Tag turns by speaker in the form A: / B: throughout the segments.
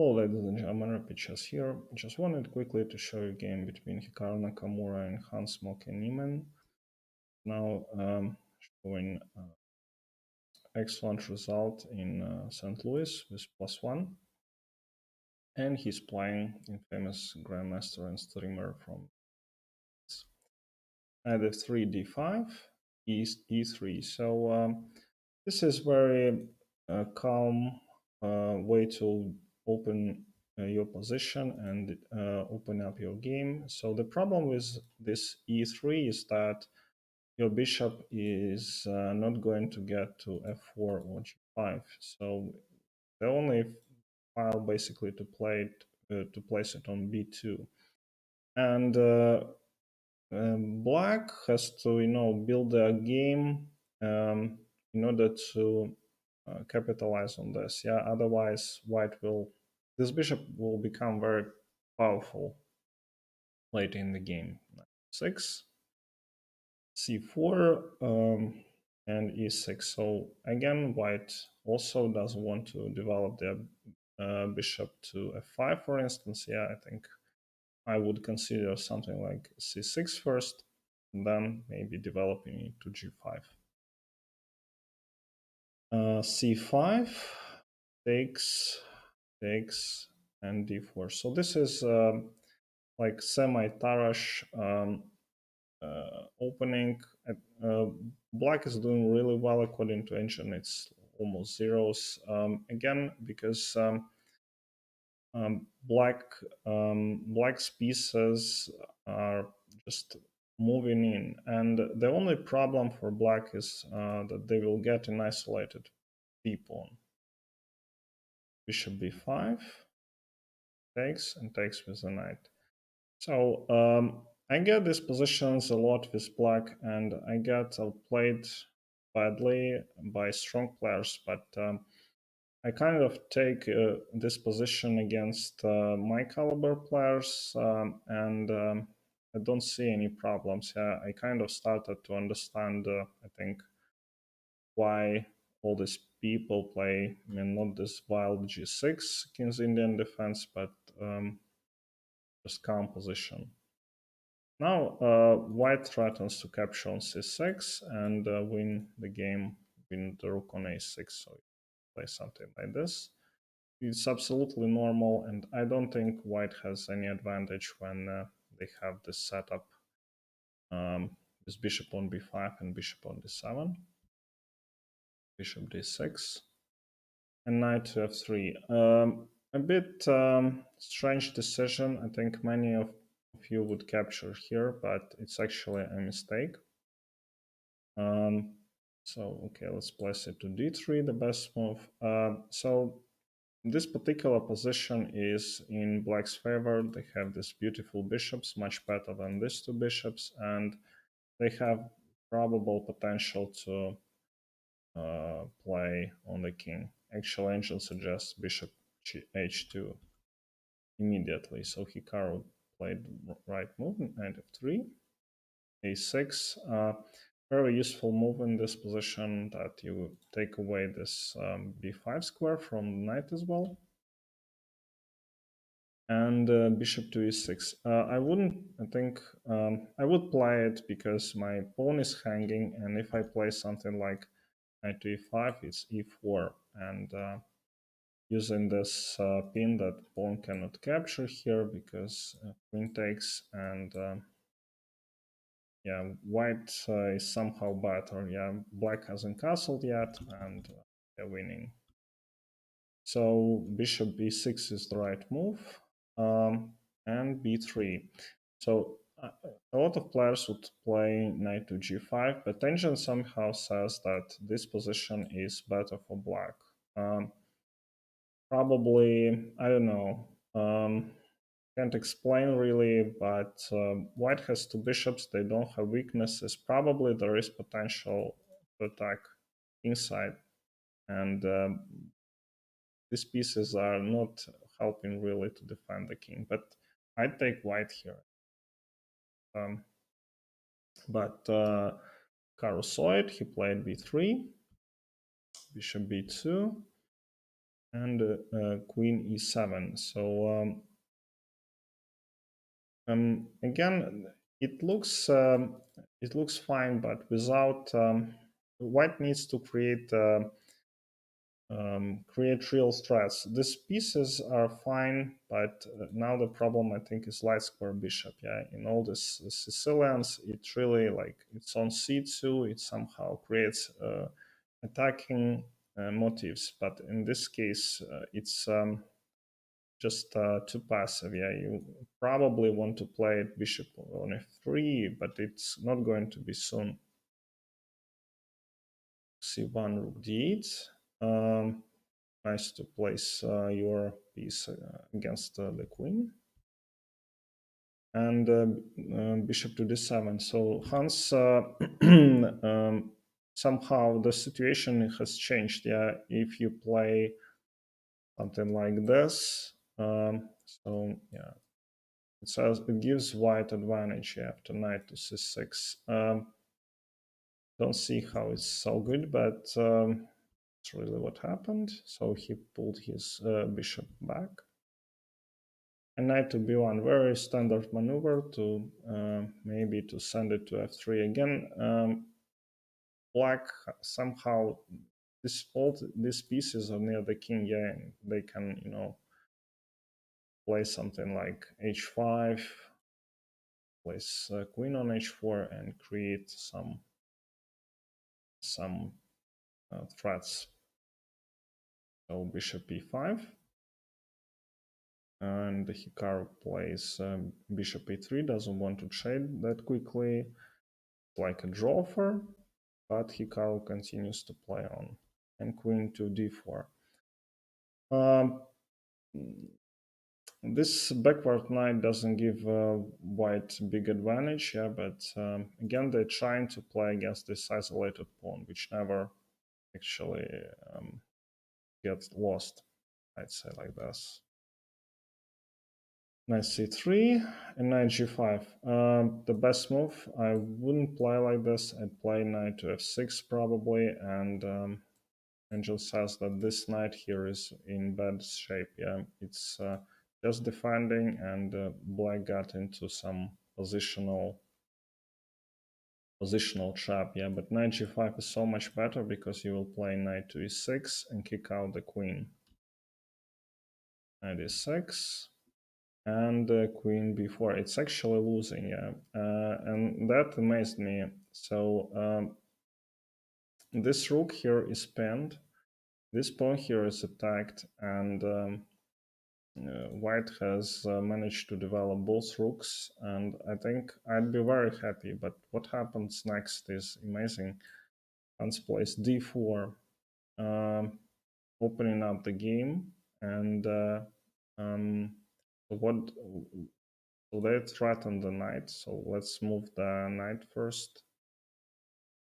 A: Hello, ladies and gentlemen, Rapid Chess here. Just wanted quickly to show you a game between Hikaru Nakamura and Hans Niemann. Now showing excellent result in St. Louis with +1. And he's playing infamous Grandmaster and streamer from either f3, d5, e3. So this is very calm way to open your position and open up your game. So the problem with this e3 is that your bishop is not going to get to f4 or g5. So the only file basically to play it, to place it on b2. And black has to, build a game in order to capitalize on this. Yeah, otherwise this bishop will become very powerful late in the game. 6, c4, and e6. So again, white also doesn't want to develop their bishop to f5, for instance. Yeah, I think I would consider something like c6 first, and then maybe developing it to g5. c5 takes, and d4. So this is like semi-Tarrasch opening. Black is doing really well according to engine. It's almost zeros. Again, because black's pieces are just moving in, and the only problem for black is that they will get an isolated p-pawn. Bishop b5 takes, and takes with the knight. So I get these positions a lot with black, and I get outplayed badly by strong players, but I kind of take this position against my caliber players, and I don't see any problems. I kind of started to understand, I think, why all these people play, not this wild g6 against Indian defense, but just calm position. Now, white threatens to capture on c6 and win the game, win the rook on a6, so you play something like this. It's absolutely normal, and I don't think white has any advantage when they have this setup with bishop on b5 and bishop on d7, bishop d6, and knight to f3. A bit strange decision. I think many of you would capture here, but it's actually a mistake. So, okay, let's place it to d3, the best move. So this particular position is in black's favor. They have these beautiful bishops, much better than these two bishops, and they have probable potential to play on the king. Actual engine suggests bishop h2 immediately, so Hikaru played right move, knight f3, a6. Very useful move in this position that you take away this b5 square from the knight as well. And bishop to e6. I would play it because my pawn is hanging, and if I play something like knight to e5, it's e4, and using this pin that pawn cannot capture here because queen takes, and yeah, white is somehow better. Yeah, black hasn't castled yet, and they're winning. So bishop b6 is the right move, and b3. So a lot of players would play knight to g5, but engine somehow says that this position is better for black. Probably, I don't know, can't explain really, but white has two bishops, they don't have weaknesses. Probably there is potential to attack inside, and these pieces are not helping really to defend the king, but I take white here. But Hikaru saw it, he played b3, bishop b2, and queen e7. So again, it looks fine, but without white needs to create real threats. These pieces are fine, but now the problem I think is light square bishop. Yeah, in all this Sicilians, it really like it's on c2. It somehow creates attacking motives, but in this case, it's just too passive. Yeah, you probably want to play it bishop on f3, but it's not going to be soon. c1 rook d8. Nice to place your piece against the queen. And bishop to d7. So Hans, somehow the situation has changed. Yeah, if you play something like this, so yeah, it says it gives white advantage after knight to c6. Don't see how it's so good, but it's really what happened. So he pulled his bishop back. And knight to b1, very standard maneuver to maybe to send it to f3 again. Black somehow all these pieces are near the king. Yeah, and they can play something like h5, place queen on h4, and create some threats. So bishop e5. And Hikaru plays bishop e3, doesn't want to trade that quickly, like a drawer, but Hikaru continues to play on, and queen to d4. This backward knight doesn't give white big advantage, yeah, but again, they're trying to play against this isolated pawn, which never actually gets lost, I'd say like this. Knight c3 and knight g5. The best move, I wouldn't play like this. I'd play knight to f6 probably, and Angel says that this knight here is in bad shape. Yeah, it's just defending, and black got into some positional trap. Yeah, but knight g5 is so much better because you will play knight to e6 and kick out the queen. Knight e6 and queen b4. It's actually losing. Yeah, and that amazed me. So this rook here is pinned. This pawn here is attacked, and white has managed to develop both rooks, and I think I'd be very happy. But what happens next is amazing. Hans plays d4, opening up the game, and what? So they threaten the knight. So let's move the knight first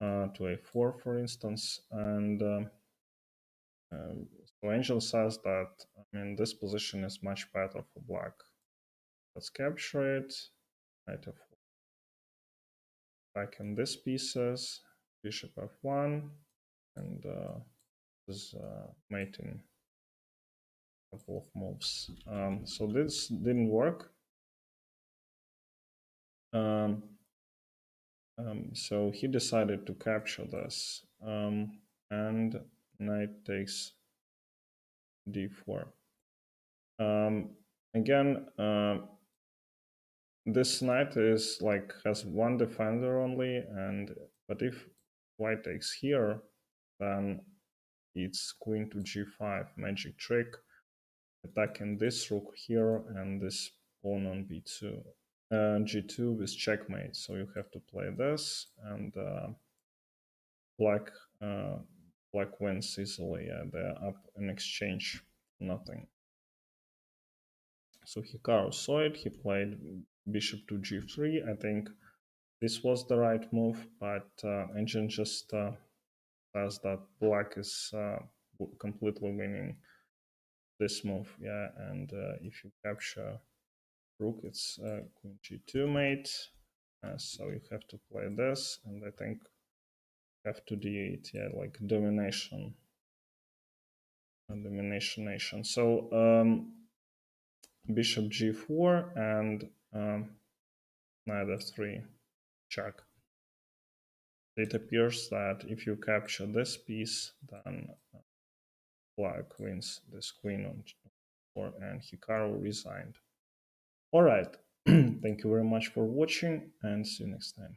A: to a4, for instance, and so Angel says that this position is much better for black. Let's capture it. Knight f4. Back in these pieces. Bishop f1, and this mating couple of moves. So this didn't work. So he decided to capture this, and knight takes d4. Again, this knight is like has one defender only, and but if white takes here, then it's queen to g5, magic trick, attacking this rook here and this pawn on b2, g2 with checkmate. So you have to play this, and black black wins easily. They're up in exchange, nothing. So Hikaru saw it. He played bishop to g3. I think this was the right move, but Engine just says that black is completely winning this move. Yeah, and if you capture rook, it's queen g2 mate. So you have to play this, and I think have to d8. Yeah, like domination. domination nation. So bishop g4 and knight f3 check. It appears that if you capture this piece, then black wins this queen on g4, and Hikaru resigned. All right. Thank you very much for watching, and see you next time.